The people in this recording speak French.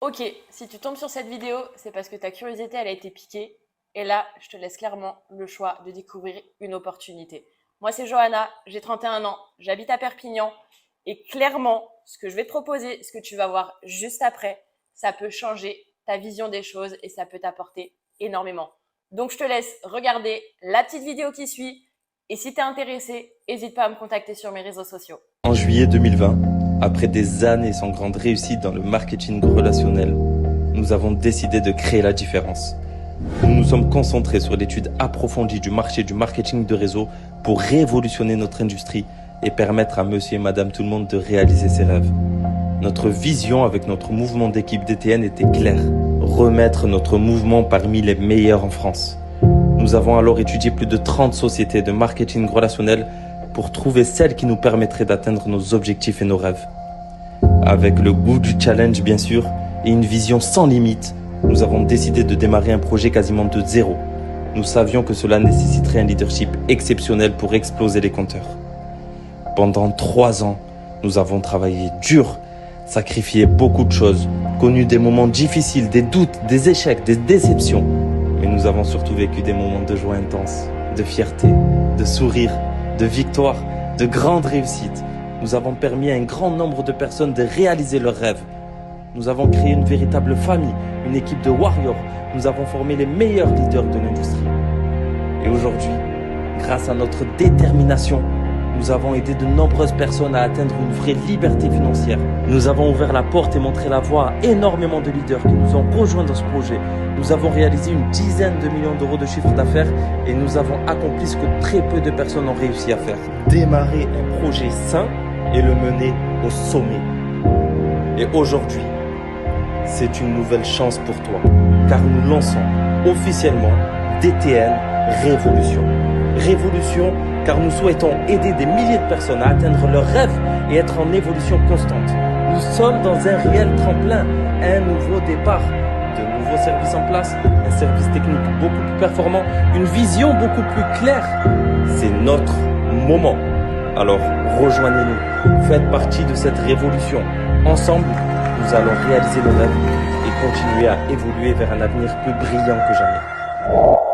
Ok, si tu tombes sur cette vidéo, c'est parce que ta curiosité, elle a été piquée. Et là, je te laisse clairement le choix de découvrir une opportunité. Moi, c'est Johanna, j'ai 31 ans, j'habite à Perpignan. Et clairement, ce que je vais te proposer, ce que tu vas voir juste après, ça peut changer ta vision des choses et ça peut t'apporter énormément. Donc, je te laisse regarder la petite vidéo qui suit. Et si tu es intéressé, n'hésite pas à me contacter sur mes réseaux sociaux. En juillet 2020, après des années sans grande réussite dans le marketing relationnel, nous avons décidé de créer la différence. Nous nous sommes concentrés sur l'étude approfondie du marché du marketing de réseau pour révolutionner notre industrie et permettre à monsieur et madame tout le monde de réaliser ses rêves. Notre vision avec notre mouvement d'équipe DTN était claire, remettre notre mouvement parmi les meilleurs en France. Nous avons alors étudié plus de 30 sociétés de marketing relationnel pour trouver celle qui nous permettrait d'atteindre nos objectifs et nos rêves. Avec le goût du challenge bien sûr et une vision sans limite, nous avons décidé de démarrer un projet quasiment de zéro. Nous savions que cela nécessiterait un leadership exceptionnel pour exploser les compteurs. Pendant 3 ans, nous avons travaillé dur, sacrifié beaucoup de choses, connu des moments difficiles, des doutes, des échecs, des déceptions. Mais nous avons surtout vécu des moments de joie intense, de fierté, de sourire, de victoire, de grandes réussites. Nous avons permis à un grand nombre de personnes de réaliser leurs rêves. Nous avons créé une véritable famille, une équipe de warriors. Nous avons formé les meilleurs leaders de l'industrie. Et aujourd'hui, grâce à notre détermination, nous avons aidé de nombreuses personnes à atteindre une vraie liberté financière. Nous avons ouvert la porte et montré la voie à énormément de leaders qui nous ont rejoints dans ce projet. Nous avons réalisé une dizaine de millions d'euros de chiffre d'affaires et nous avons accompli ce que très peu de personnes ont réussi à faire. Démarrer un projet sain et le mener au sommet. Et aujourd'hui, c'est une nouvelle chance pour toi, car nous lançons officiellement DTN Révolution. Révolution, car nous souhaitons aider des milliers de personnes à atteindre leurs rêves et être en évolution constante. Nous sommes dans un réel tremplin, un nouveau départ, de nouveaux services en place, un service technique beaucoup plus performant, une vision beaucoup plus claire. C'est notre moment. Alors, rejoignez-nous, faites partie de cette révolution. Ensemble, nous allons réaliser nos rêves et continuer à évoluer vers un avenir plus brillant que jamais.